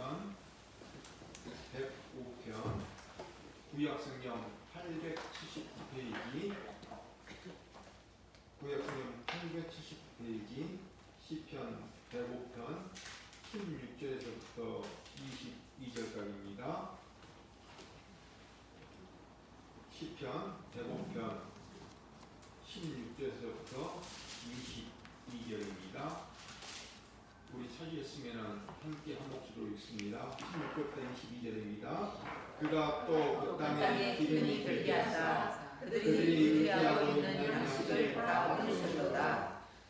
시편 105편 구약성경 879페이지 구약성경 879페이지 시편 105편 16절에서부터 22절까지입니다. 시편 105편 16절에서부터 22절입니다. 우리 찾으셨으면 함께 한 목소리로 읽습니다. 16절부터 22절입니다. 그가 또 그 땅에 기름이 들게 하사 그들이 의지하고 있는 양식을 다 얻으셨도다.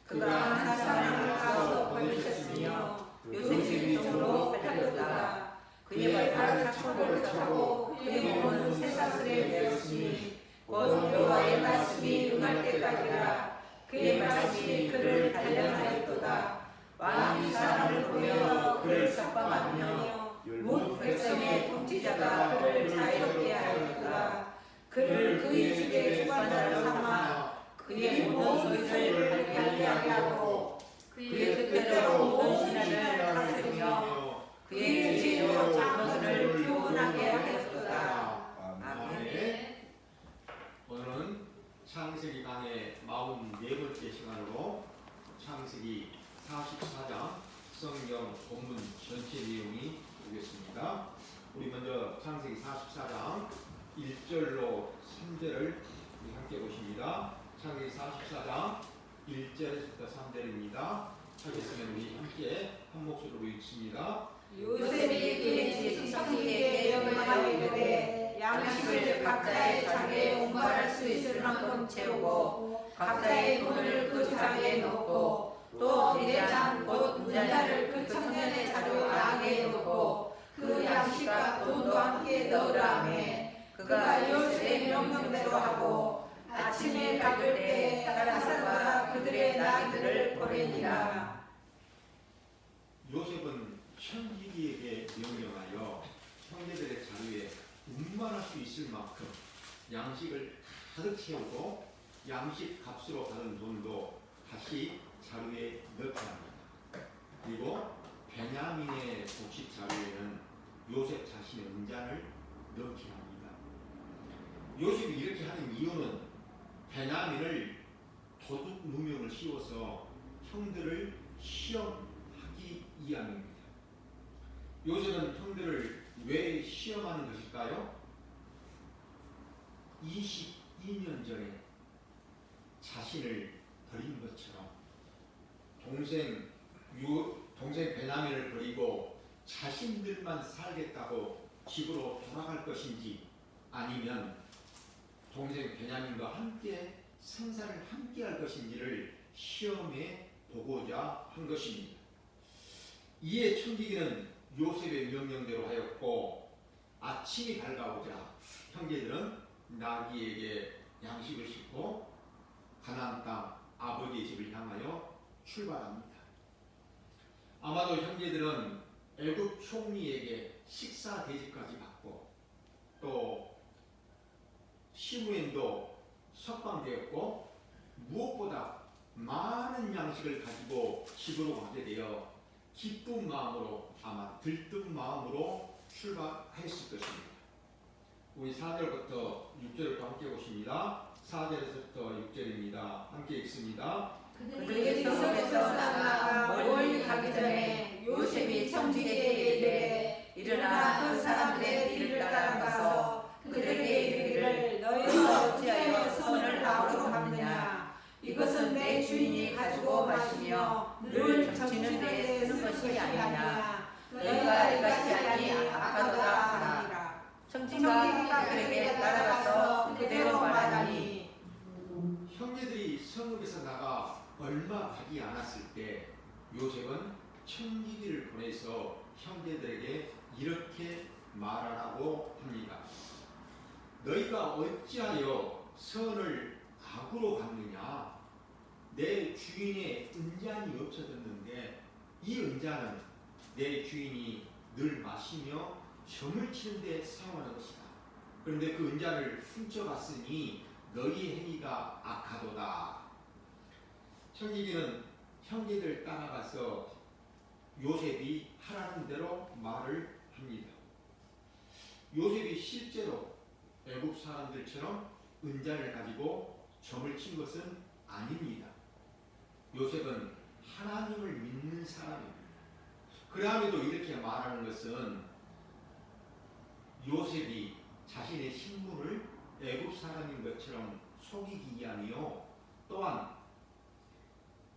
그가 한 사람을 가서 버리셨으며 요셉의 종으로 팔렸도다. 그의 발은 착고를 차고 그의 몸은 쇠사슬에 매었으니 곧 여호와의 말씀이 응할 때까지라. 그의 말씀이 그를 단련하였도다. 왕이 사람을 보며 그를 석방하며 뭇 백성의 통치자가 그를 자유롭게 하였도다. 그를 그의 집의 주관자로 삼아 그의 모든 소유를 발견하게 하고 그의 뜻대로 모든 신하를 다스리며 그의 지혜로 장로들을 교훈하게 하였도다. 아멘. 오늘은 창세기 강의 44번째 시간으로 창세기 44장 성경 본문 전체 내용이 되겠습니다. 우리 먼저 창세기 44장 1절로 3절을 함께 보십니다. 창세기 44장 1절에서부터 3절입니다. 찾으시면 우리 함께 한 목소리로 읽습니다. 요셉이 그의 친척에게 명령하여 이르되 양식을 각자의 장에 운반할 수 있을 만큼 채우고 각자의 돈을 그 장에 넣고 또 대장 곧 은자를 그 청년의 자료 안에 넣고 그 양식과 돈도 함께 넣으라 하매 그가 요셉의 명령대로 하고 아침에 밝을 때 가라사가 그들의 나귀들을 보내니라. 요셉은 형제에게 명령하여 형제들의 자루에 운반할 수 있을 만큼 양식을 가득 채우고 양식 값으로 받은 돈도 다시 자루에 넣게 합니다. 그리고 베냐민의 곡식 자루에는 요셉 자신의 은잔을 넣게 합니다. 요셉이 이렇게 하는 이유는 베냐민을 도둑 누명을 씌워서 형들을 시험하기 위함입니다. 요셉은 형들을 왜 시험하는 것일까요? 22년 전에 자신을 버린 것처럼 동생 베냐민을 버리고 자신들만 살겠다고 집으로 돌아갈 것인지 아니면 동생 베냐민과 함께 생사를 함께 할 것인지를 시험해 보고자 한 것입니다. 이에 청지기는 요셉의 명령대로 하였고 아침이 밝아오자 형제들은 나귀에게 양식을 싣고 가나안 땅 아버지의 집을 향하여 출발합니다. 아마도 형제들은 애굽 총리에게 식사 대접까지 받고 또 시므엔도 석방되었고 무엇보다 많은 양식을 가지고 집으로 가게 되어 기쁜 마음으로 아마 들뜬 마음으로 출발했을 것입니다. 우리 4절부터 6절을 함께 보십니다. 4절에서부터 6절입니다. 함께 읽습니다. 그들이 성에서 나가 멀리 가기 전에 요셉이 청지기에게 이르되 일어나 그 사람들의 뒤를 따라가서 그들에게 이르기를 너희가 어찌하여 선을 악으로 갚느냐. 이것은 내 주인이 가지고 마시며 늘 적치는 데 쓰는 것이 아니냐. 너희가 이것이 아니 악하도다 하니라. 청지기가 그들에게 따라가서 그대로 말하니 형제들이 성읍에서 나가 얼마 가지 않았을 때 요셉은 청지기를 보내서 형제들에게 이렇게 말하라고 합니다. 너희가 어찌하여 선을 악으로 갚느냐. 내 주인의 은잔이 없어졌는데 이 은잔은 내 주인이 늘 마시며 점을 치는 데 사용하는 것이다. 그런데 그 은잔을 훔쳐갔으니 너희의 행위가 악하도다. 청지기는 형제들 따라가서 요셉이 하라는 대로 말을 합니다. 요셉이 실제로 애굽 사람들처럼 은자를 가지고 점을 친 것은 아닙니다. 요셉은 하나님을 믿는 사람입니다. 그럼에도 이렇게 말하는 것은 요셉이 자신의 신분을 애굽 사람인 것처럼 속이기 위함이요, 또한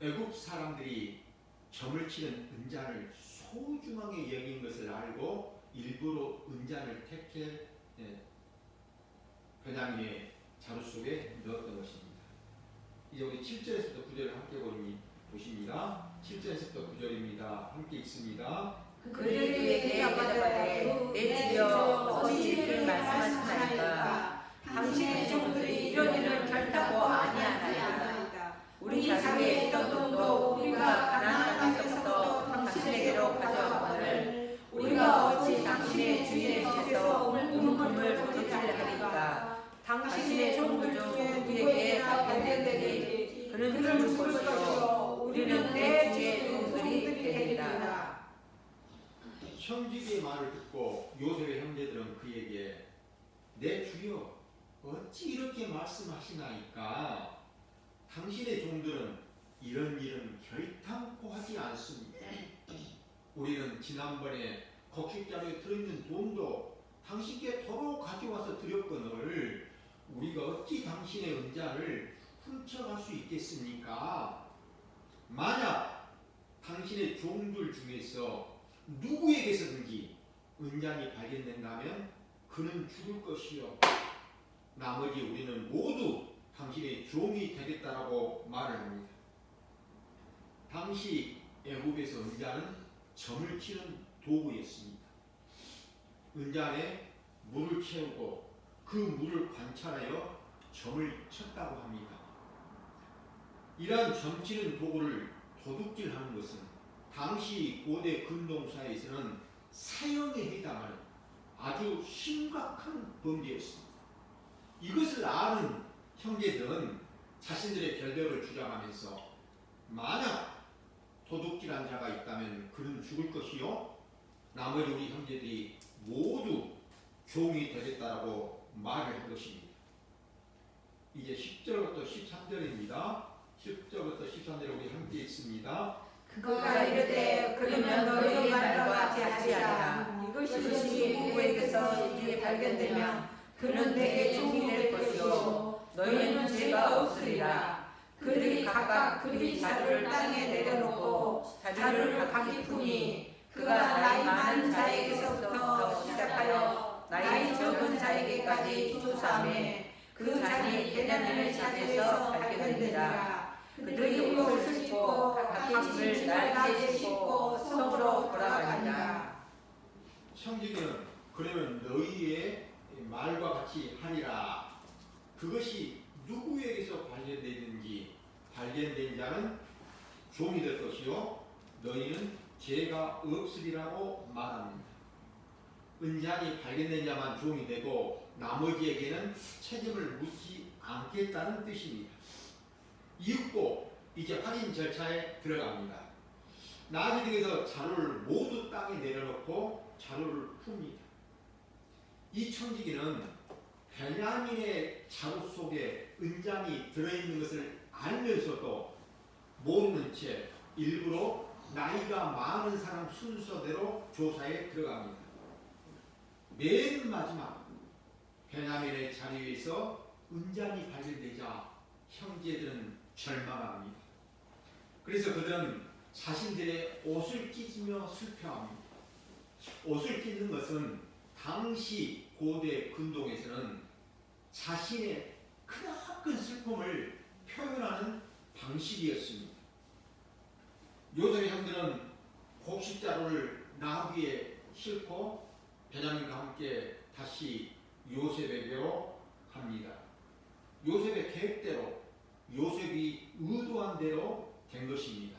애굽 사람들이 점을 치는 은잔을 소중하게 여긴 것을 알고 일부러 은잔을 택해 베냐민의 자루 속에 넣었던 것입니다. 이제 우리 7절에서부터 9절을 함께 보십니다. 7절에서부터 9절입니다. 함께 읽습니다. 그들에게 대답하되 내 주여 어찌 이를 말씀하시나이까. 당신의 종들이 이런 일을 결단코 아니하나이다. 우리 자기에 있던 돈도 우리가 가나안 땅에서부터 당신에게로 가져왔거늘 우리가 어찌 당신의 주인의 집에서 온 금을 도둑질하리까. 당신의 종들 중 누구에게 발견되리니 그는 죽을 것이요 우리는 내 주의 종들이 되리라. 형제의 말을 듣고 요셉의 형제들은 그에게 내 주여 어찌 이렇게 말씀하시나이까. 당신의 종들은 이런 일은 결탄코 하지 않습니다. 우리는 지난번에 곡식자루에 들어있는 돈도 당신께 도로 가져와서 드렸거늘 우리가 어찌 당신의 은자를 훔쳐갈 수 있겠습니까? 만약 당신의 종들 중에서 누구에게서든지 은잔이 발견된다면 그는 죽을 것이요 나머지 우리는 모두 당신의 종이 되겠다라고 말을 합니다. 당시 애굽에서 은잔은 점을 치는 도구였습니다. 은잔에 물을 채우고 그 물을 관찰하여 점을 쳤다고 합니다. 이러한 점치는 도구를 도둑질하는 것은 당시 고대 근동사에서는 사형에 해당하는 아주 심각한 범죄였습니다. 이것을 아는 형제들은 자신들의 결백을 주장하면서 만약 도둑질한 자가 있다면 그는 죽을 것이요 나머지 우리 형제들이 모두 종이 되겠다라고 말을 한 것입니다. 이제 10절부터 13절입니다. 10절부터 13절 우리 함께 읽습니다. 그가 이르되 그러면 너희의 말과 같이 하리라. 이것이 누구에게서 이게 발견되면 그는 내게 종이 될 것이요 너희는 죄가 없으리라. 그들이 각각 그리 자루를 땅에 내려놓고 자루를 각기 푸니 그가 나이 많은 자에게서부터 시작하여 나이 적은 자에게까지 조사하매 그 잔이 베냐민의 집에서 발견되니라. 그들이 옷을 씻고 각기 짐을 날개 싣고 성으로 돌아가니라. 형제들은 그러면 너희의 말과 같이 하리라. 그것이 누구에게서 발견되는지 발견된 자는 종이 될 것이요 너희는 죄가 없으리라고 말합니다. 은잔이 발견된 자만 종이 되고 나머지에게는 책임을 묻지 않겠다는 뜻입니다. 이윽고 이제 확인 절차에 들어갑니다. 나귀 등에서 자루를 모두 땅에 내려놓고 자루를 풉니다. 이 청지기는 베냐민의 자루 속에 은잔이 들어있는 것을 알면서도 모르는 채 일부러 나이가 많은 사람 순서대로 조사에 들어갑니다. 맨 마지막 베냐민의 자리에서 은잔이 발견되자 형제들은 절망합니다. 그래서 그들은 자신들의 옷을 찢으며 슬퍼합니다. 옷을 찢는 것은 당시 고대 근동에서는 자신의 크나큰 슬픔을 표현하는 방식이었습니다. 요셉의 형들은 곡식자루를 나귀에 싣고 베냐민과 함께 다시 요셉에게로 갑니다. 요셉의 계획대로 요셉이 의도한 대로 된 것입니다.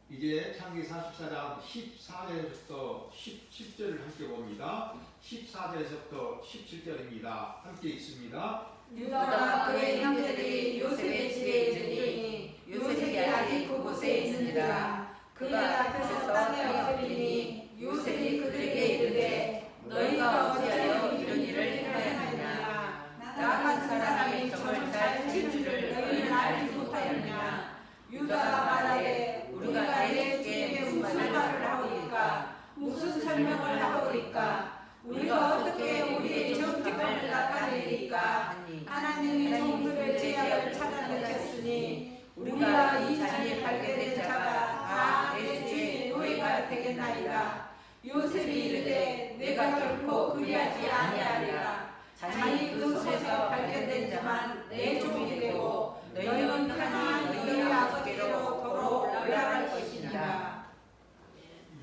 이제 창세기 44장 14절에서부터 17절을 함께 봅니다. 14절에서부터 17절입니다. 함께 읽습니다. 유다와 그의 형제들이 요셉의 집에 이르니 요셉이 아직 그곳에 있느니라. 그의 앞에서 땅에 엎드리니 요셉이 그들에게 이르되 너희가 어찌하여 이런 일을 행하였느냐 나 같은 사람이 점을 잘 칠 줄을 너희는 알지 못하였느냐 유다가 말하되 우리가 내 주에게 무슨 말을 하오리까 무슨 설명을 하오리까 우리가 어떻게 우리의 정직함을 나타내리까 하나님이 종들의 죄악을 찾아내셨으니 우리가 이 자리에 발견된 자가 다 내 주의 노예가 되겠나이다. 요셉이 이르되 내가 결코 그리하지 아니하리라. 자니 그곳에서 발견된 자만 내 종이 되고 너희는 편히 너희 아버지께로 돌아올 것이니라.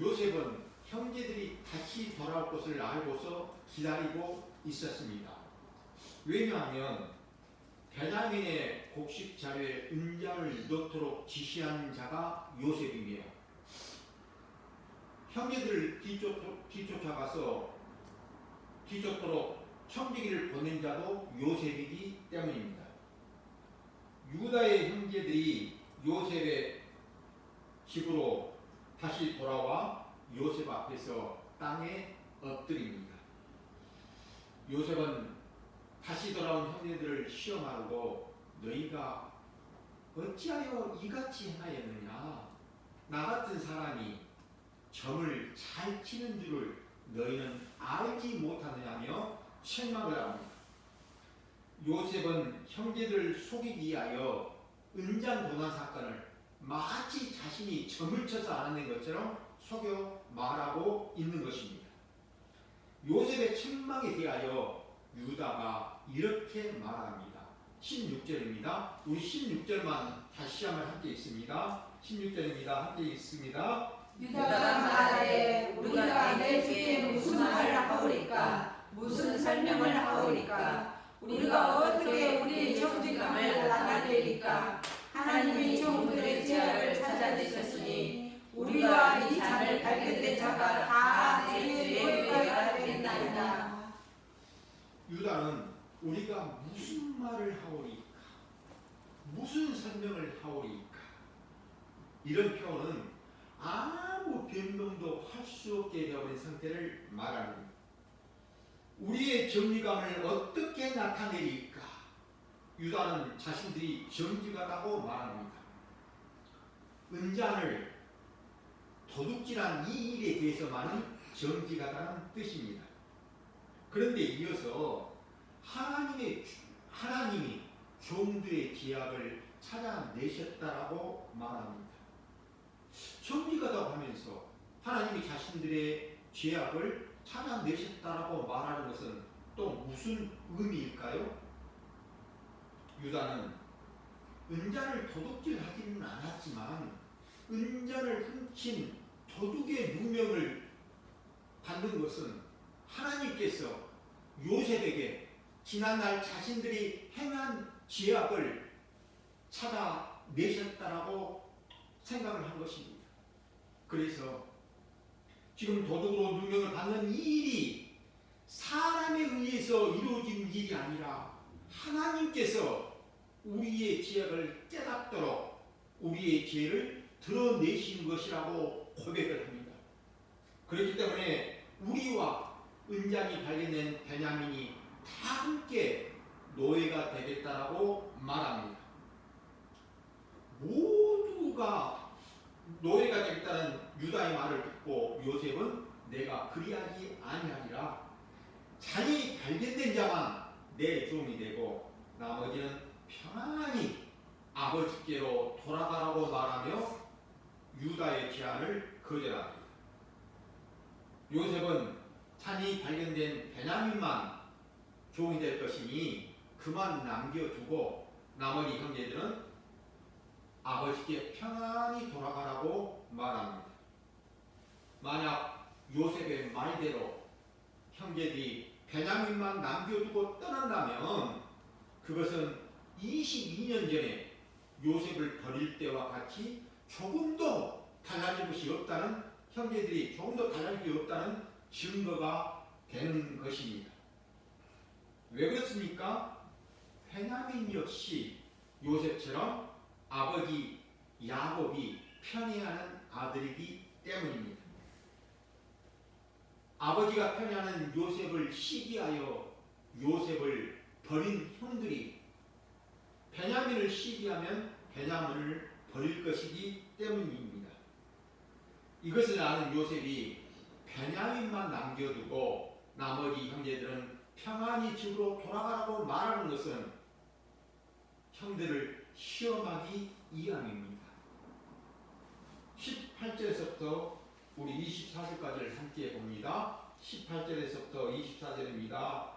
요셉은 형제들이 다시 돌아올 것을 알고서 기다리고 있었습니다. 왜냐하면 베냐민의 곡식 자료에 은자를 넣도록 지시한 자가 요셉이며 형제들을 뒤쫓도록 청지기를 보낸 자도 요셉이기 때문입니다. 유다의 형제들이 요셉의 집으로 다시 돌아와 요셉 앞에서 땅에 엎드립니다. 요셉은 다시 돌아온 형제들을 시험하고 너희가 어찌하여 이같이 행하였느냐 나 같은 사람이 점을 잘 치는 줄을 너희는 알지 못하느냐며 책망을 합니다. 요셉은 형제들을 속이기 위하여 은장 도난 사건을 마치 자신이 점을 쳐서 알아낸 것처럼 속여 말하고 있는 것입니다. 요셉의 책망에 대하여 유다가 이렇게 말합니다. 16절입니다. 우리 16절만 다시 한번 함께 읽습니다. 16절입니다. 함께 읽습니다. 유다가 말하되 우리가 내 주에 무슨 말을 하오리까 무슨 설명을 하오리까 우리가 어떻게 우리의 정직함을 나타내리까 하나님이 종들의 죄악을 찾아내셨으니 우리가 이 잔을 발견된 자가 다 내 주의 노예가 되겠나이다. 유다는 우리가 무슨 말을 하오리까 무슨 설명을 하오리까 이런 표현은 아무 변명도 할 수 없게 되어버린 상태를 말합니다. 우리의 정직함을 어떻게 나타내리까 유다는 자신들이 정직하다고 말합니다. 은잔을 도둑질한 이 일에 대해서만은 정직하다는 뜻입니다. 그런데 이어서 하나님이 종들의 죄악을 찾아내셨다라고 말합니다. 정직하다고 하면서 하나님이 자신들의 죄악을 찾아내셨다라고 말하는 것은 또 무슨 의미일까요? 유다는 은잔을 도둑질하지는 않았지만 은잔을 훔친 도둑의 누명을 받는 것은 하나님께서 요셉에게 지난날 자신들이 행한 죄악을 찾아내셨다라고 생각을 한 것입니다. 그래서 지금 도둑으로 누명을 받는 이 일이 사람에 의해서 이루어진 일이 아니라 하나님께서 우리의 죄악을 깨닫도록 우리의 죄를 드러내신 것이라고 고백을 합니다. 그렇기 때문에 우리와 은장이 발견된 베냐민이 다 함께 노예가 되겠다라고 말합니다. 모두가 노예가 되겠다는 유다의 말을 듣고 요셉은 내가 그리하지 아니하리라. 잔이 발견된 자만 내 종이 되고 나머지는 평안히 아버지께로 돌아가라고 말하며 유다의 제안을 거절합니다. 요셉은 잔이 발견된 베냐민만 종이 될 것이니 그만 남겨두고 나머지 형제들은 아버지께 평안히 돌아가라고 말합니다. 만약 요셉의 말대로 형제들이 베냐민만 남겨두고 떠난다면 그것은 22년 전에 요셉을 버릴 때와 같이 조금도 달라진 것이 없다는 형제들이 조금도 달라진 게 없다는 증거가 되는 것입니다. 왜 그렇습니까? 베냐민 역시 요셉처럼 아버지 야곱이 편애하는 아들이기 때문입니다. 아버지가 편애하는 요셉을 시기하여 요셉을 버린 형들이 베냐민을 시기하면 베냐민을 버릴 것이기 때문입니다. 이것을 아는 요셉이 베냐민만 남겨두고 나머지 형제들은 평안히 집으로 돌아가라고 말하는 것은 형들을 시험하기 위함입니다. 18절에서부터 우리 24절까지를 함께 봅니다. 18절에서부터 24절입니다.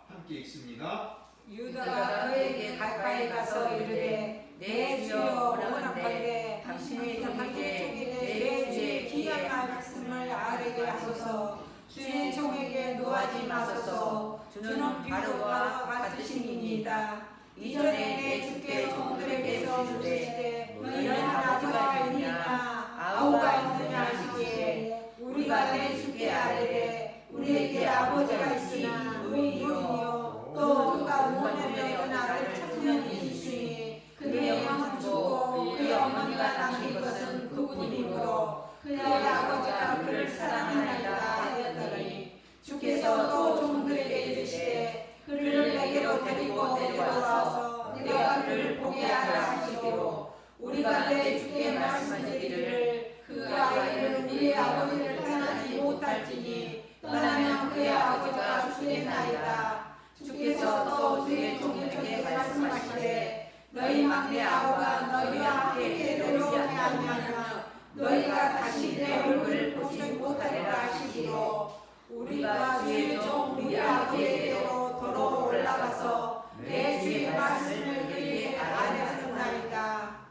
함께 읽습니다. 유다가 그에게 가까이 가서 이르되 내 주여 원하건대 당신의 종에게 내 주의 귀한 말씀을 알게 하소서. 주의 종에게 노하지 마소서. 주는 바로와 같으심이니이다. 이전에 내 주께 종들에게서 물으시되 너희는 아버지가 있느냐 아우가 있느냐 하시기에 우리가 내 주께 아뢰되 우리에게 아버지가 있으나 누이요 또 누가 무엇이며 어떤 아들 청년이 있으니 그의 영은 죽고 그의 어머니가 남긴 것은 그뿐이므로 그의 아버지가 그를 사랑하나이다 하였더니 주께서 또 종들에게 이르시되 그를 내게로 데리고 내려와서 내가 그를 보게 하라 하시기로 우리가 내 주께 말씀드리기를 그 아이는 우리의 아버지를 떠나지 못할지니 떠나면 그의 아버지가 죽겠나이다. 주께서 또 주의 종에게 말씀하시되 너희 막내 아우가 너희와 함께 내려오게 하면 너희가 다시 내 얼굴을 보지 못하리라 하시기로 우리가 주의 종 우리 아버지에게로 도로 올라가서 내 주의 말씀을 그에게 알렸나이다.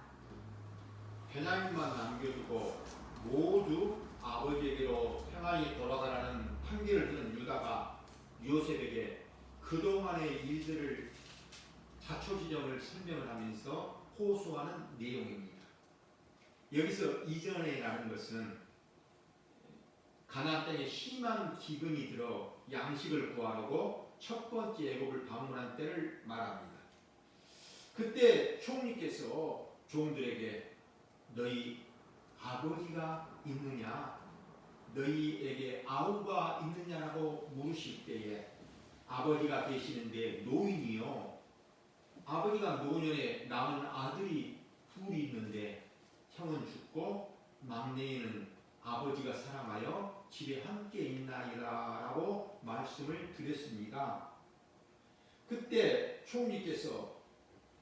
베냐민만 남겨두고 모두 아버지에게로 평안히 돌아가라는 판결을 들은 유다가 요셉에게 그동안의 일들을 자초지정을 설명을 하면서 호소하는 내용입니다. 여기서 이전에라는 것은 가나안 땅에 심한 기근이 들어 양식을 구하려고 첫 번째 애굽을 방문한 때를 말합니다. 그때 총리께서 종들에게 너희 아버지가 있느냐 너희에게 아우가 있느냐라고 물으실 때에 아버지가 계시는데 노인이요 아버지가 노년에 낳은 아들이 둘이 있는데 형은 죽고 막내는 아버지가 사랑하여 집에 함께 있나이다라고 말씀을 드렸습니다. 그때 총리께서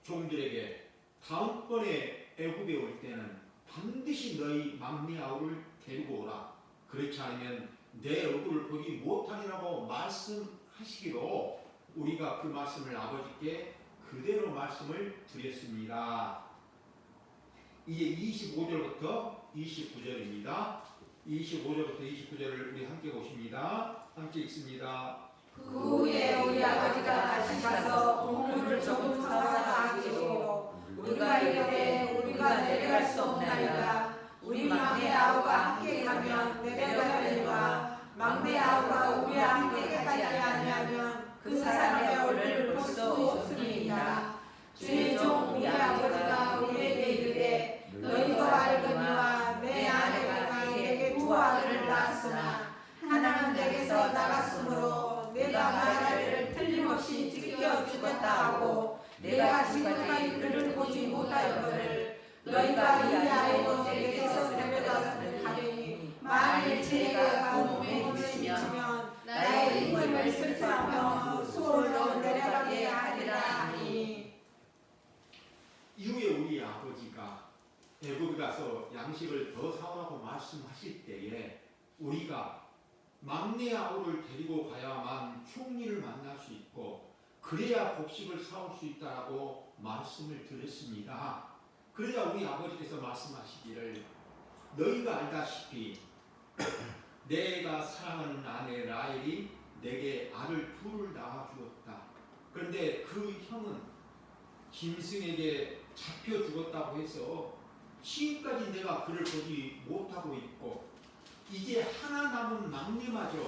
종들에게 다음번에 애굽에 올 때는 반드시 너희 막내 아우를 데리고 오라. 그렇지 않으면 내 얼굴을 보지 못하리라고 말씀하시기로 우리가 그 말씀을 아버지께 그대로 말씀을 드렸습니다. 이제 25절부터 29절입니다. 25절부터 29절을 우리 함께 보십니다. 함께 읽습니다. 그 후에 우리 아버지가 다시 가서 동물을 조금 사와라 하시기로 우리가 이르되 우리가 내려갈 수 없나이다. 우리 막내 아우가 함께 가면 내려가려니와 막내 아우가 우리와 함께 가지 아니하면 그 사람의 얼굴을 볼 수 없으리이다. 주의 종 우리 아버지가 우리에게 이르되 너희도 알거니와 내 아내가 내게 두 아들을 낳았으나 하나는 내게서 나갔으므로 내가 말하기를 틀림없이 찢겨 죽었다 하고 내가 지금까지 그를 보지 못하였거늘 너희가 이 아이로 내게서 데려다를 가려니 만일 제가 그 몸에 미치면 나의 이름을 슬퍼하며 수월로 내려가게 하리라 하니 이후에 우리 아버지가 애굽에 가서 양식을 더 사오라고 말씀하실 때에 우리가 막내 아우를 데리고 가야만 총리를 만날 수 있고 그래야 곡식을 사올 수 있다라고 말씀을 드렸습니다. 그러자 우리 아버지께서 말씀하시기를 너희가 알다시피 내가 사랑하는 아내 라헬이 내게 아들 둘을 낳아 주었다. 그런데 그 형은 짐승에게 잡혀 죽었다고 해서 지금까지 내가 그를 보지 못하고 있고 이제 하나 남은 막내마저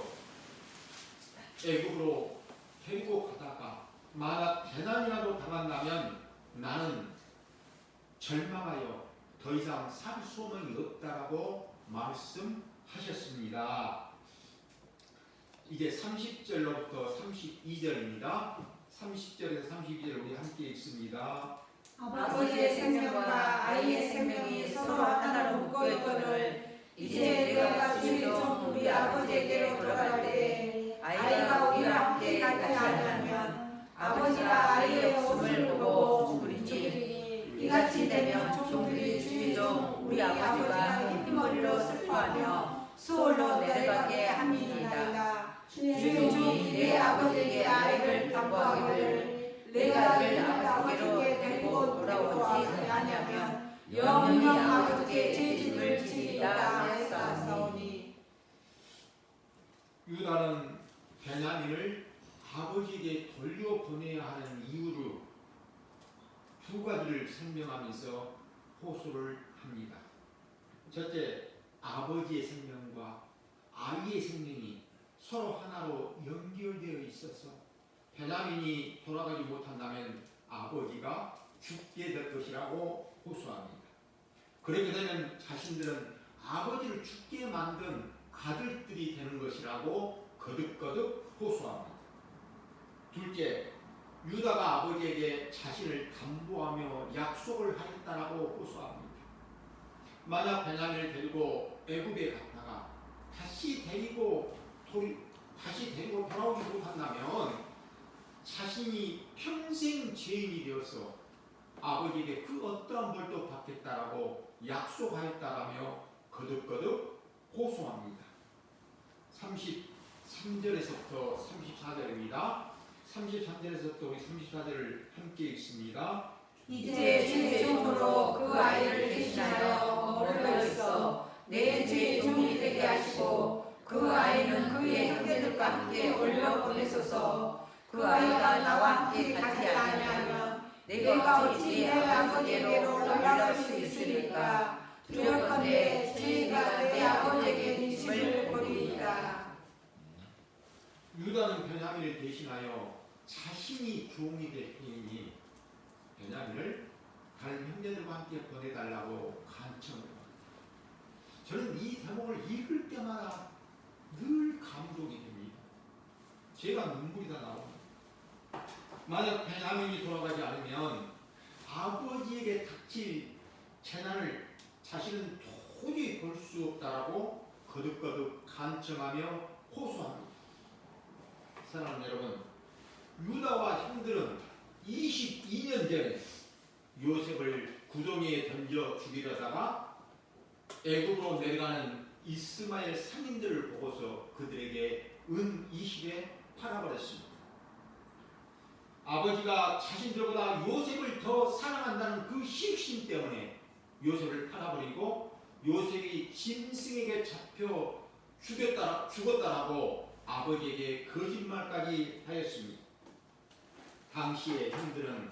애굽으로 데리고 가다가 만약 재난이라도 당한다면 나는 절망하여 더 이상 살 소망이 없다라고 말씀하셨습니다. 이제 30절로부터 32절입니다. 30절에서 32절 우리 함께 읽습니다. 아버지의 생명과 아이의 생명이 서로 하나로 묶어 있거늘 이제 내가 주의 종 우리 아버지에게로 돌아갈 때 아이가 우리와 함께 가지 않으면 아버지가 아이의 옷을 보고 죽으리니 이같이 되면 종들이 주의 종 우리 아버지가 흰머리로 슬퍼하며 수월로 내려가게 함이니이다. 주의 종이 내 아버지에게 아이를 당부하기를 내가 늘 아버지께로 데리고 돌아오지 아니하면 영원히 아버지께 죄짐을 지리라 하였사오니. 유다는 베냐민을 아버지에게 돌려보내야 하는 이유로 두 가지를 설명하면서 호소를 합니다. 첫째, 아버지의 생명과 아이의 생명이 서로 하나로 연결되어 있어서 베냐민이 돌아가지 못한다면 아버지가 죽게 될 것이라고 호소합니다. 그렇게 되면 자신들은 아버지를 죽게 만든 아들들이 되는 것이라고 거듭거듭 호소합니다. 둘째, 유다가 아버지에게 자신을 담보하며 약속을 하였다라고 호소합니다. 만약 베냐민을 데리고 애굽에 갔다가 다시 데리고 돌아오지 못한다면 자신이 평생 죄인이 되어서 아버지에게 그 어떠한 벌도 받겠다라고 약속하였다라며 거듭거듭 호소합니다. 33절에서부터 34절입니다. 33절에서부터 우리 34절을 함께 읽습니다. 이제 주의 종으로 그 아이를 대신하여 머물러 있어 내 주의 종이 되게 하시고 그 아이는 그의 형제들과 함께 올려 보내소서. 그 아이가 나와 함께 가지 아니하면 내가 어찌 내 아버지에게로 올라갈 수 있으리까. 두렵건대 주의가 내 아버지에게 짐을 버리리까. 유다는 베냐민을 대신하여 자신이 종이 될 뿐이니 베냐민을 다른 형제들과 함께 보내달라고 간청을 합니다. 저는 이 대목을 읽을 때마다 늘 감동이 됩니다. 제가 눈물이 다 나옵니다. 만약 베냐민이 돌아가지 않으면 아버지에게 닥칠 재난을 자신은 도저히 볼 수 없다라고 거듭거듭 간청하며 호소합니다. 사랑하는 여러분, 유다와 형들은 22년 전에 요셉을 구덩이에 던져 죽이려다가 애굽으로 내려가는 이스마엘 상인들을 보고서 그들에게 은 20에 팔아버렸습니다. 아버지가 자신들보다 요셉을 더 사랑한다는 그 신심 때문에 요셉을 팔아버리고 요셉이 짐승에게 잡혀 죽었다라고 아버지에게 거짓말까지 하였습니다. 당시의 형들은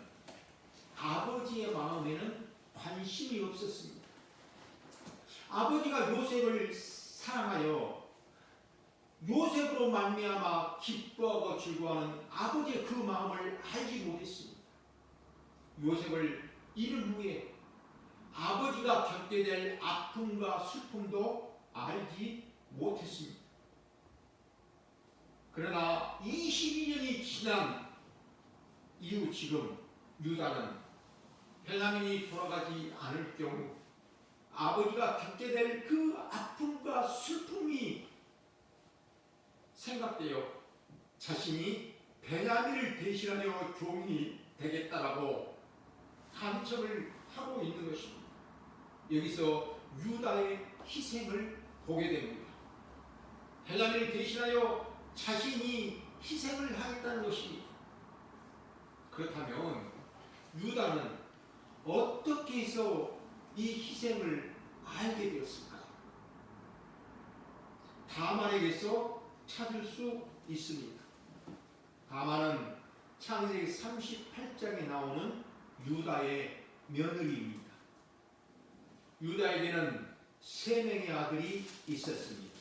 아버지의 마음에는 관심이 없었습니다. 아버지가 요셉을 사랑하여 요셉으로 말미암아 기뻐하고 즐거워하는 아버지의 그 마음을 알지 못했습니다. 요셉을 잃은 후에 아버지가 겪게 될 아픔과 슬픔도 알지 못했습니다. 그러나 22년이 지난 이후 지금 유다는 베냐민이 돌아가지 않을 경우 아버지가 겪게 될 그 아픔과 슬픔이 생각되어 자신이 베냐민을 대신하여 종이 되겠다라고 간청을 하고 있는 것입니다. 여기서 유다의 희생을 보게 됩니다. 베냐민을 대신하여 자신이 희생을 하겠다는 것입니다. 그렇다면 유다는 어떻게 해서 이 희생을 알게 되었을까요? 다말에게서 찾을 수 있습니다. 다말은 창세기 38장에 나오는 유다의 며느리입니다. 유다에게는 3명의 아들이 있었습니다.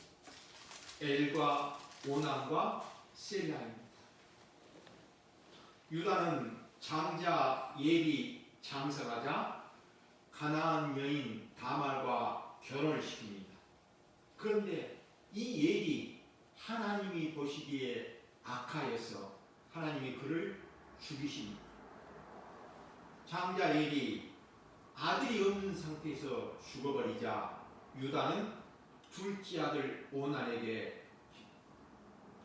엘과 오남과 셀라입니다. 유다는 장자 예리 장사하자 가나안 여인 다말과 결혼을 시킵니다. 그런데 이 엘이 하나님이 보시기에 악하여서 하나님이 그를 죽이십니다. 장자 엘이 아들이 없는 상태에서 죽어버리자 유다는 둘째 아들 오난에게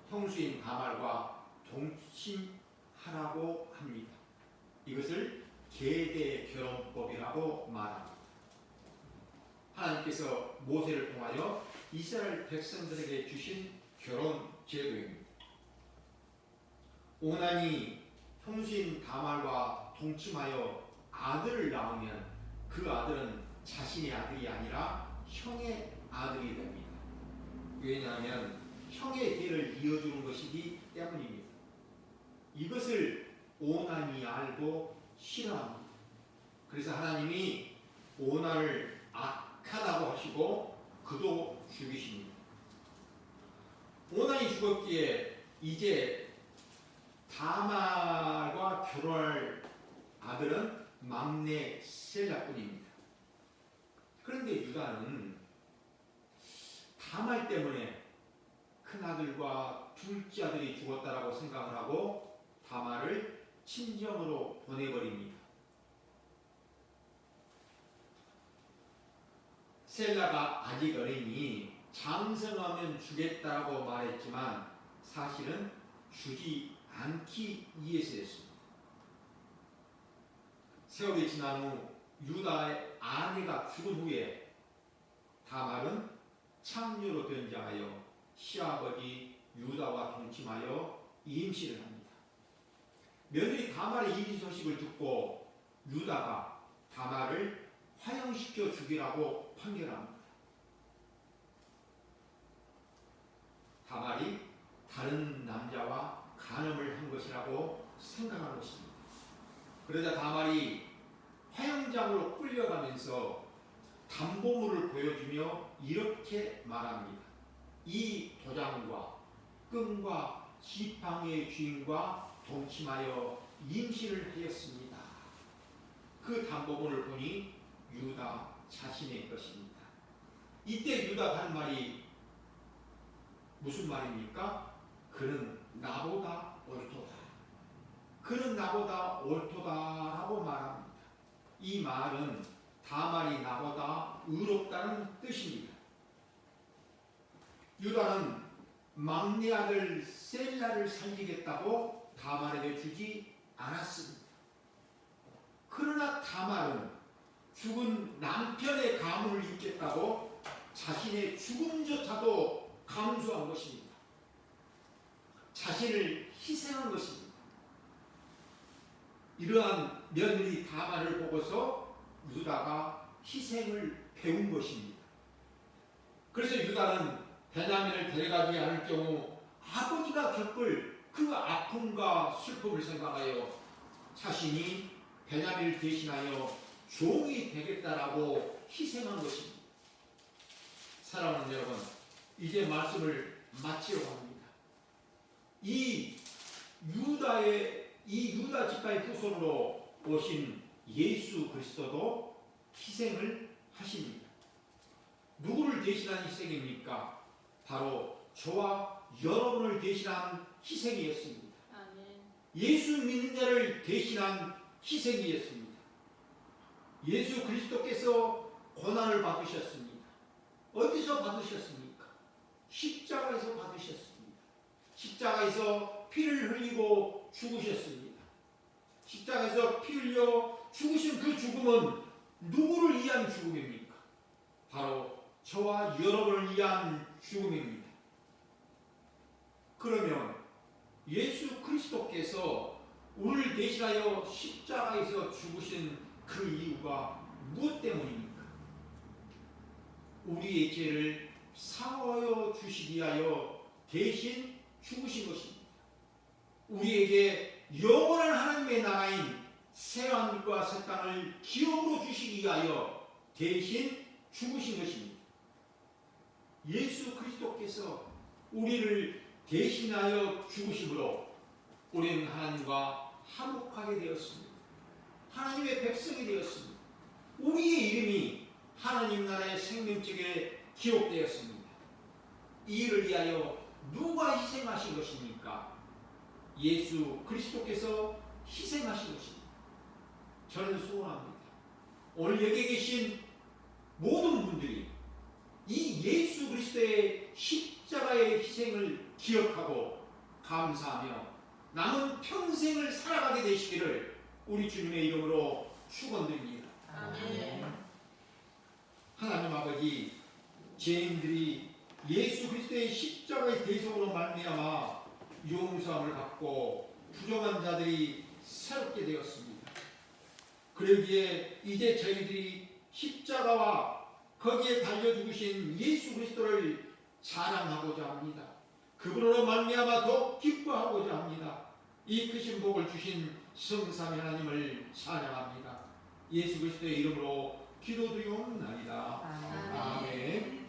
형수인 다말과 동침하라고 합니다. 이것을 계대 결혼법이라고 말합니다. 하나님께서 모세를 통하여 이스라엘 백성들에게 주신 결혼 제도입니다. 오난이 형수인 다말과 동침하여 아들을 낳으면 그 아들은 자신의 아들이 아니라 형의 아들이 됩니다. 왜냐하면 형의 뒤를 이어주는 것이기 때문입니다. 이것을 오난이 알고 싫어합니다. 그래서 하나님이 오난을 악하다고 하시고 그도 죽이십니다. 오난이 죽었기에 이제 다말과 결혼할 아들은 막내 셀라뿐입니다. 그런데 유다는 다말 때문에 큰아들과 둘째 아들이 죽었다라고 생각을 하고 다말을 친정으로 보내버립니다. 셀라가 아직 어리니 장성하면 주겠다고 말했지만 사실은 주지 않기 위해서였습니다. 세월이 지난 후 유다의 아내가 죽은 후에 다말은 창녀로 변장하여 시아버지 유다와 동침하여 임신을 합니다. 며느리 다말의 임신 소식을 듣고 유다가 다말을 화형시켜 죽이라고 판결합니다. 다말이 다른 남자와 간음을 한 것이라고 생각한 것입니다. 그러자 다말이 화형장으로 끌려가면서 담보물을 보여주며 이렇게 말합니다. 이 도장과 끈과 지팡이의 주인과 동침하여 임신을 하였습니다. 그 담보물을 보니 유다 자신의 것입니다. 이때 유다가 한 말이 무슨 말입니까? 그는 나보다 옳도다. 그는 나보다 옳도다라고 말합니다. 이 말은 다말이 나보다 의롭다는 뜻입니다. 유다는 막내 아들 셀라를 살리겠다고 다말에게 주지 않았습니다. 그러나 다말은 죽은 남편의 가문을 잇겠다고 자신의 죽음조차도 감수한 것입니다. 자신을 희생한 것입니다. 이러한 며느리 다말을 보고서 유다가 희생을 배운 것입니다. 그래서 유다는 베냐민을 데려가지 않을 경우 아버지가 겪을 그 아픔과 슬픔을 생각하여 자신이 베냐민을 대신하여 종이 되겠다라고 희생한 것입니다. 사랑하는 여러분, 이제 말씀을 마치려고 합니다. 이 유다 지파의 후손으로 오신 예수 그리스도도 희생을 하십니다. 누구를 대신한 희생입니까? 바로 저와 여러분을 대신한 희생이었습니다. 아멘. 예수 믿는 자를 대신한 희생이었습니다. 예수 그리스도께서 고난을 받으셨습니다. 어디서 받으셨습니까? 십자가에서 받으셨습니다. 십자가에서 피를 흘리고 죽으셨습니다. 십자가에서 피 흘려 죽으신 그 죽음은 누구를 위한 죽음입니까? 바로 저와 여러분을 위한 죽음입니다. 그러면 예수 그리스도께서 우리를 대신하여 십자가에서 죽으신 그 이유가 무엇 때문입니까? 우리의 죄를 사하여 주시기 위하여 대신 죽으신 것입니다. 우리에게 영원한 하나님의 나라인 새하늘과 새 땅을 기업으로 주시기 위하여 대신 죽으신 것입니다. 예수 그리스도께서 우리를 대신하여 죽으심으로 우리는 하나님과 화목하게 되었습니다. 하나님의 백성이 되었습니다. 우리의 이름이 하나님 나라의 생명책에 기록되었습니다. 이 일을 위하여 누가 희생하신 것입니까? 예수 그리스도께서 희생하신 것입니다. 저는 소원합니다. 오늘 여기 계신 모든 분들이 이 예수 그리스도의 십자가의 희생을 기억하고 감사하며 남은 평생을 살아가게 되시기를 우리 주님의 이름으로 축원드립니다. 아멘. 하나님 아버지, 죄인들이 예수 그리스도의 십자가의 대속으로 말미암아 용서함을 받고 부정한 자들이 새롭게 되었습니다. 그러기에 이제 저희들이 십자가와 거기에 달려 죽으신 예수 그리스도를 자랑하고자 합니다. 그분으로 말미암아 더욱 기뻐하고자 합니다. 이 크신 복을 주신 성삼위 하나님을 찬양합니다. 예수 그리스도의 이름으로 기도드리옵나이다. 아멘. 아멘.